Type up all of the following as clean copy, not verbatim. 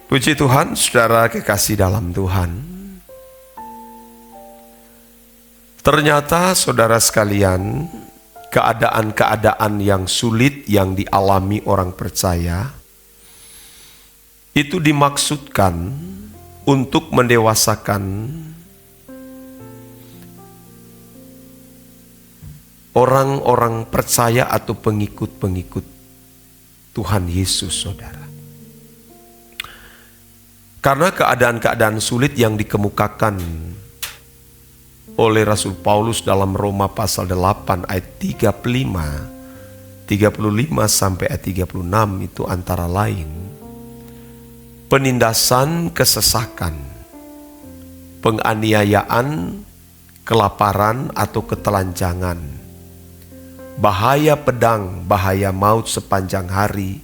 Puji Tuhan, saudara kekasih dalam Tuhan. Ternyata saudara sekalian, keadaan-keadaan yang sulit yang dialami orang percaya itu dimaksudkan untuk mendewasakan orang-orang percaya atau pengikut-pengikut Tuhan Yesus, saudara. Karena keadaan-keadaan sulit yang dikemukakan oleh Rasul Paulus dalam Roma pasal 8 ayat 35 sampai ayat 36 itu antara lain penindasan kesesakan, penganiayaan, kelaparan atau ketelanjangan, bahaya pedang, bahaya maut sepanjang hari,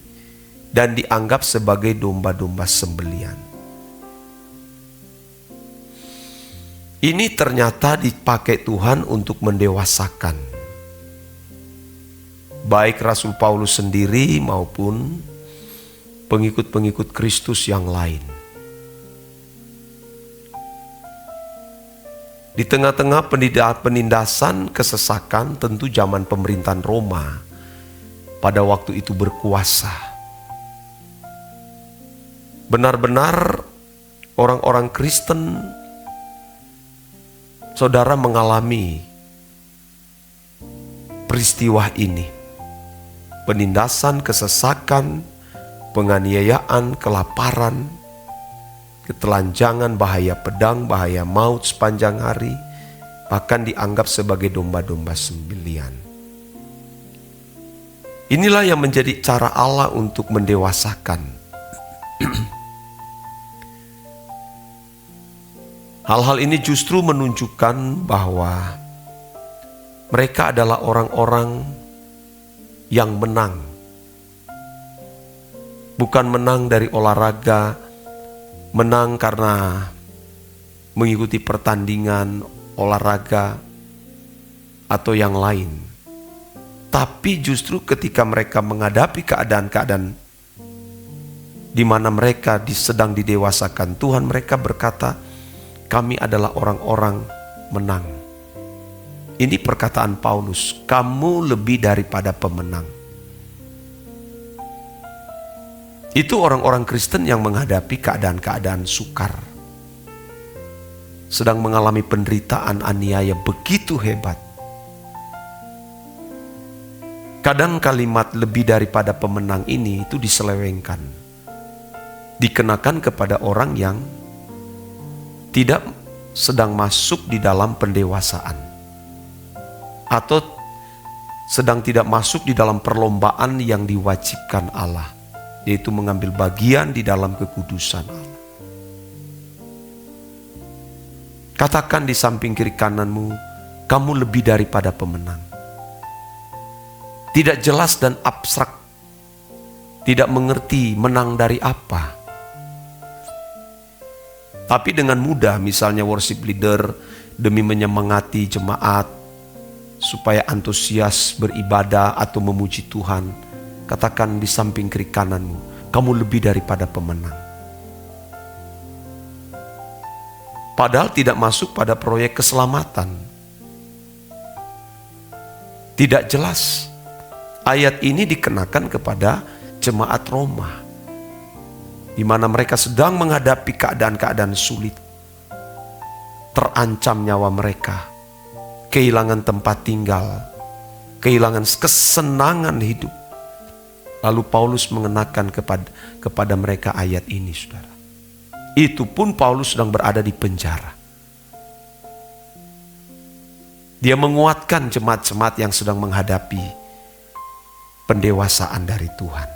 dan dianggap sebagai domba-domba sembelian. Ini ternyata dipakai Tuhan untuk mendewasakan baik Rasul Paulus sendiri maupun pengikut-pengikut Kristus yang lain. Di tengah-tengah penindasan kesesakan, tentu zaman pemerintahan Roma pada waktu itu berkuasa. Benar-benar orang-orang Kristen, saudara, mengalami peristiwa ini. Penindasan, kesesakan, penganiayaan, kelaparan, ketelanjangan, bahaya pedang, bahaya maut sepanjang hari, bahkan dianggap sebagai domba-domba sembelian. Inilah yang menjadi cara Allah untuk mendewasakan. Hal-hal ini justru menunjukkan bahwa mereka adalah orang-orang yang menang. Bukan menang dari olahraga, menang karena mengikuti pertandingan olahraga atau yang lain. Tapi justru ketika mereka menghadapi keadaan-keadaan di mana mereka sedang didewasakan Tuhan, mereka berkata, kami adalah orang-orang menang. Ini perkataan Paulus, kamu lebih daripada pemenang. Itu orang-orang Kristen yang menghadapi keadaan-keadaan sukar, sedang mengalami penderitaan aniaya begitu hebat. Kadang kalimat lebih daripada pemenang ini itu diselewengkan, dikenakan kepada orang yang tidak sedang masuk di dalam pendewasaan atau sedang tidak masuk di dalam perlombaan yang diwajibkan Allah, yaitu mengambil bagian di dalam kekudusan Allah. Katakan di samping kiri kananmu, kamu lebih daripada pemenang. Tidak jelas dan abstrak, tidak mengerti menang dari apa. Tapi dengan mudah, misalnya worship leader demi menyemangati jemaat supaya antusias beribadah atau memuji Tuhan, katakan di samping kiri kananmu, kamu lebih daripada pemenang. Padahal tidak masuk pada proyek keselamatan. Tidak jelas. Ayat ini dikenakan kepada jemaat Roma, di mana mereka sedang menghadapi keadaan-keadaan sulit. Terancam nyawa mereka, kehilangan tempat tinggal, kehilangan kesenangan hidup. Lalu Paulus mengenakan kepada mereka ayat ini, saudara. Itu pun Paulus sedang berada di penjara. Dia menguatkan jemaat-jemaat yang sedang menghadapi pendewasaan dari Tuhan.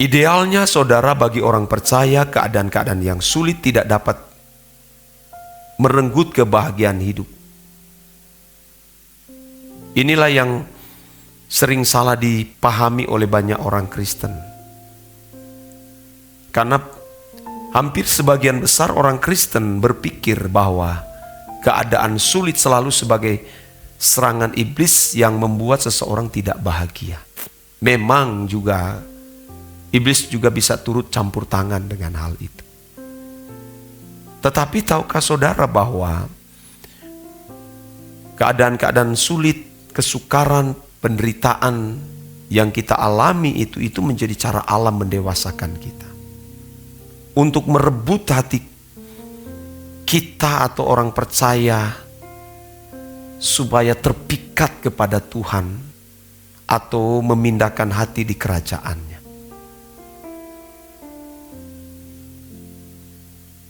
Idealnya, saudara, bagi orang percaya, keadaan-keadaan yang sulit tidak dapat merenggut kebahagiaan hidup. Inilah yang sering salah dipahami oleh banyak orang Kristen. Karena hampir sebagian besar orang Kristen berpikir bahwa keadaan sulit selalu sebagai serangan iblis yang membuat seseorang tidak bahagia. Memang juga Iblis juga bisa turut campur tangan dengan hal itu. Tetapi tahukah saudara bahwa keadaan-keadaan sulit, kesukaran, penderitaan yang kita alami itu menjadi cara Allah mendewasakan kita. Untuk merebut hati kita atau orang percaya supaya terpikat kepada Tuhan atau memindahkan hati di kerajaannya.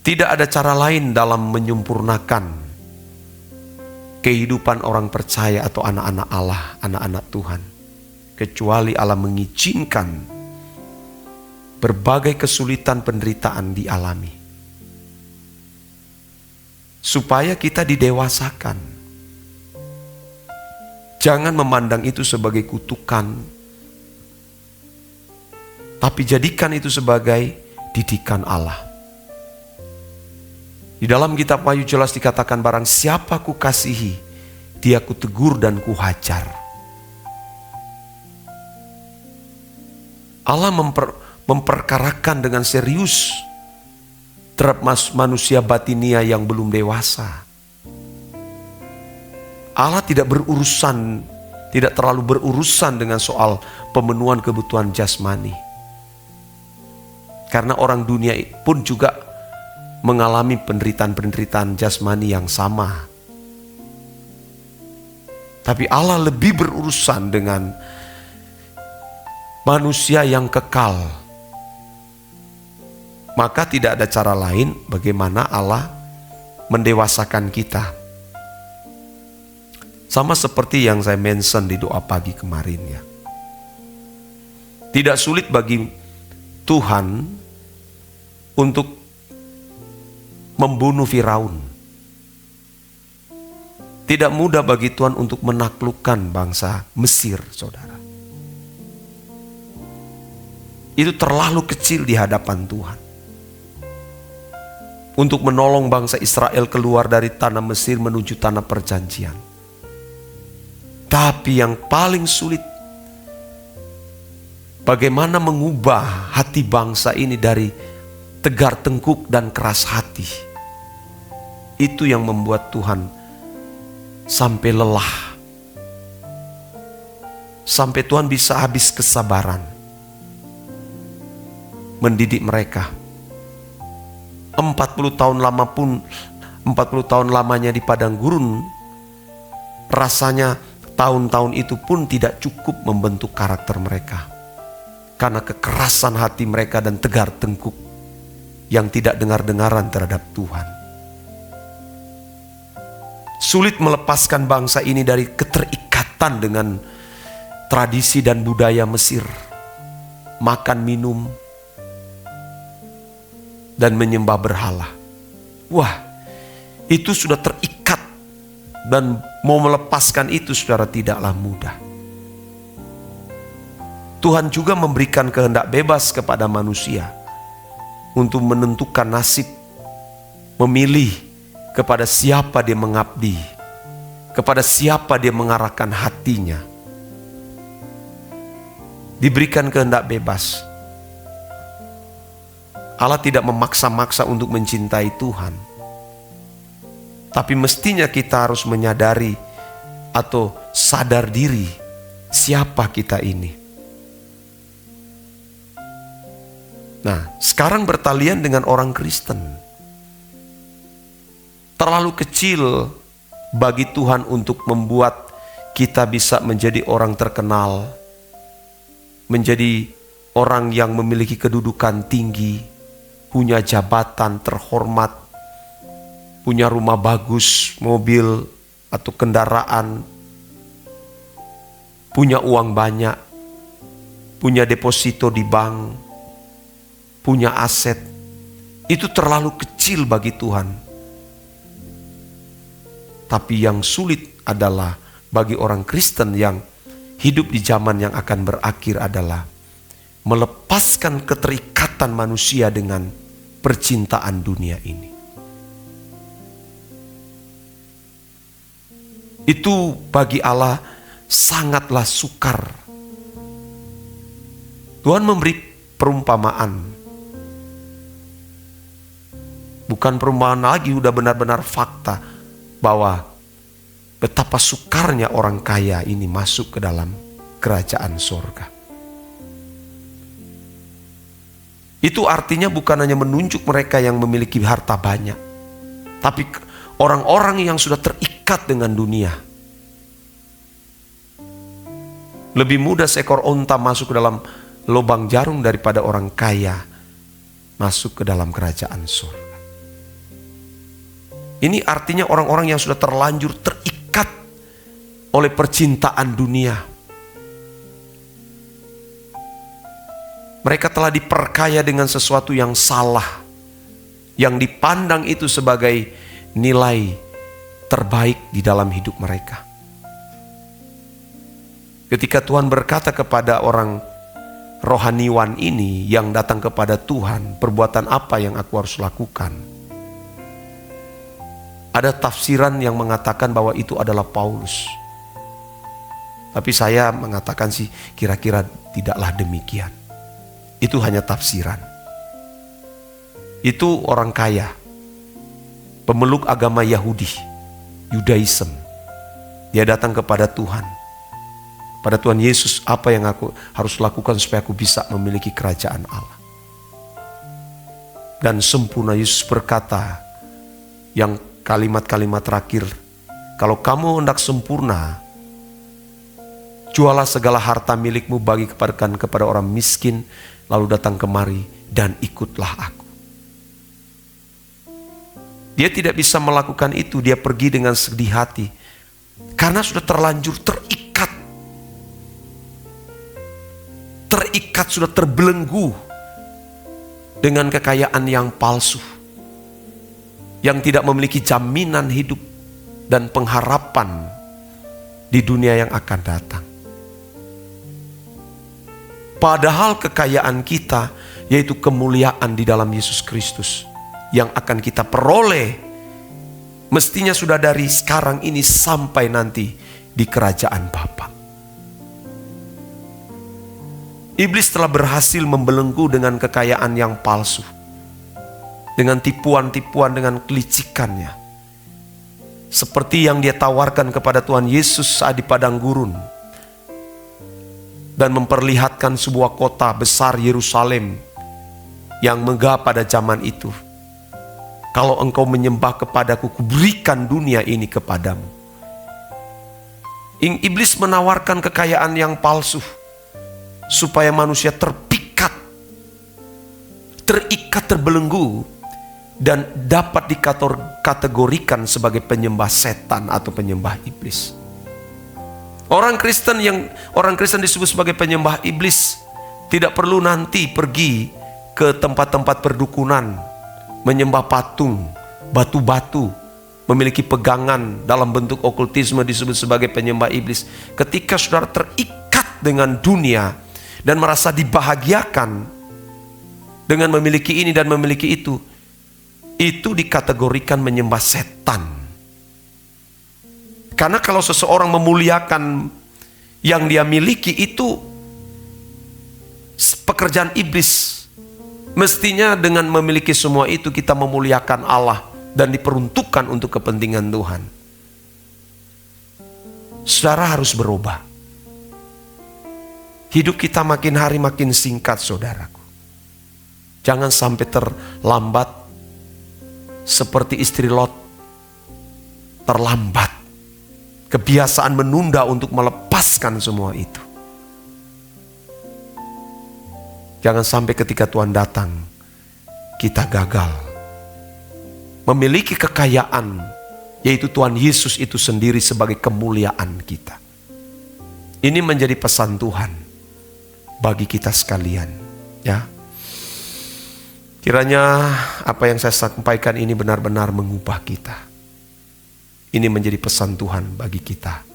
Tidak ada cara lain dalam menyempurnakan kehidupan orang percaya atau anak-anak Allah, anak-anak Tuhan, kecuali Allah mengizinkan berbagai kesulitan penderitaan dialami, supaya kita didewasakan. Jangan memandang itu sebagai kutukan, tapi jadikan itu sebagai didikan Allah. Di dalam kitab Wahyu jelas dikatakan, barang siapa ku kasihi, dia ku tegur dan ku hajar. Allah memperkarakan dengan serius terhadap manusia batinia yang belum dewasa. Allah tidak terlalu berurusan dengan soal pemenuhan kebutuhan jasmani. Karena orang dunia pun juga mengalami penderitaan-penderitaan jasmani yang sama. Tapi Allah lebih berurusan dengan manusia yang kekal. Maka tidak ada cara lain bagaimana Allah mendewasakan kita. Sama seperti yang saya mention di doa pagi kemarin ya. Tidak sulit bagi Tuhan untuk membunuh Firaun. Tidak mudah bagi Tuhan untuk menaklukkan bangsa Mesir, saudara. Itu terlalu kecil di hadapan Tuhan. Untuk menolong bangsa Israel keluar dari tanah Mesir menuju tanah perjanjian. Tapi yang paling sulit, bagaimana mengubah hati bangsa ini dari tegar tengkuk dan keras hati. Itu yang membuat Tuhan sampai lelah. Sampai Tuhan bisa habis kesabaran mendidik mereka. 40 tahun lamanya di padang gurun, rasanya tahun-tahun itu pun tidak cukup membentuk karakter mereka. Karena kekerasan hati mereka dan tegar tengkuk yang tidak dengar-dengaran terhadap Tuhan. Sulit melepaskan bangsa ini dari keterikatan dengan tradisi dan budaya Mesir. Makan, minum, dan menyembah berhala. Wah, itu sudah terikat, dan mau melepaskan itu saudara tidaklah mudah. Tuhan juga memberikan kehendak bebas kepada manusia untuk menentukan nasib, memilih kepada siapa dia mengabdi, kepada siapa dia mengarahkan hatinya. Diberikan kehendak bebas. Allah tidak memaksa-maksa untuk mencintai Tuhan. Tapi mestinya kita harus menyadari atau sadar diri siapa kita ini. Nah, sekarang bertalian dengan orang Kristen. Terlalu kecil bagi Tuhan untuk membuat kita bisa menjadi orang terkenal, menjadi orang yang memiliki kedudukan tinggi, punya jabatan terhormat, punya rumah bagus, mobil atau kendaraan, punya uang banyak, punya deposito di bank, punya aset. Itu terlalu kecil bagi Tuhan. Tapi yang sulit adalah bagi orang Kristen yang hidup di zaman yang akan berakhir adalah melepaskan keterikatan manusia dengan percintaan dunia ini. Itu bagi Allah sangatlah sukar. Tuhan memberi perumpamaan. Bukan perumpamaan lagi, udah benar-benar fakta bahwa betapa sukarnya orang kaya ini masuk ke dalam kerajaan surga. Itu artinya bukan hanya menunjuk mereka yang memiliki harta banyak, tapi orang-orang yang sudah terikat dengan dunia. Lebih mudah seekor onta masuk ke dalam lubang jarum daripada orang kaya masuk ke dalam kerajaan surga. Ini artinya orang-orang yang sudah terlanjur terikat oleh percintaan dunia. Mereka telah diperkaya dengan sesuatu yang salah, yang dipandang itu sebagai nilai terbaik di dalam hidup mereka. Ketika Tuhan berkata kepada orang rohaniwan ini yang datang kepada Tuhan, perbuatan apa yang aku harus lakukan? Ada tafsiran yang mengatakan bahwa itu adalah Paulus. Tapi saya mengatakan sih kira-kira tidaklah demikian. Itu hanya tafsiran. Itu orang kaya, pemeluk agama Yahudi, Yudaism. Dia datang kepada Tuhan. Pada Tuhan Yesus, apa yang aku harus lakukan supaya aku bisa memiliki kerajaan Allah? Dan sempurna Yesus berkata, yang kalimat-kalimat terakhir, kalau kamu hendak sempurna, jualah segala harta milikmu, bagi kepada orang miskin, lalu datang kemari dan ikutlah aku. Dia tidak bisa melakukan itu, dia pergi dengan sedih hati, karena sudah terlanjur terikat, sudah terbelenggu dengan kekayaan yang palsu, yang tidak memiliki jaminan hidup dan pengharapan di dunia yang akan datang. Padahal kekayaan kita yaitu kemuliaan di dalam Yesus Kristus yang akan kita peroleh mestinya sudah dari sekarang ini sampai nanti di kerajaan Bapa. Iblis telah berhasil membelenggu dengan kekayaan yang palsu, dengan tipuan-tipuan, dengan kelicikannya, seperti yang dia tawarkan kepada Tuhan Yesus saat di padang gurun, dan memperlihatkan sebuah kota besar Yerusalem yang megah pada zaman itu. Kalau engkau menyembah kepadaku, kuberikan dunia ini kepadamu. Iblis menawarkan kekayaan yang palsu supaya manusia terikat, terbelenggu, dan dapat dikategorikan sebagai penyembah setan atau penyembah iblis. Orang Kristen disebut sebagai penyembah iblis tidak perlu nanti pergi ke tempat-tempat perdukunan, menyembah patung, batu-batu, memiliki pegangan dalam bentuk okultisme disebut sebagai penyembah iblis. Ketika saudara terikat dengan dunia dan merasa dibahagiakan dengan memiliki ini dan memiliki itu dikategorikan menyembah setan. Karena kalau seseorang memuliakan yang dia miliki itu pekerjaan iblis. Mestinya dengan memiliki semua itu kita memuliakan Allah dan diperuntukkan untuk kepentingan Tuhan. Saudara harus berubah. Hidup kita makin hari makin singkat, saudaraku. Jangan sampai terlambat seperti istri Lot terlambat. Kebiasaan menunda untuk melepaskan semua itu. Jangan sampai ketika Tuhan datang, kita gagal. Memiliki kekayaan, yaitu Tuhan Yesus itu sendiri sebagai kemuliaan kita. Ini menjadi pesan Tuhan bagi kita sekalian. Ya, kiranya apa yang saya sampaikan ini benar-benar mengubah kita. Ini menjadi pesan Tuhan bagi kita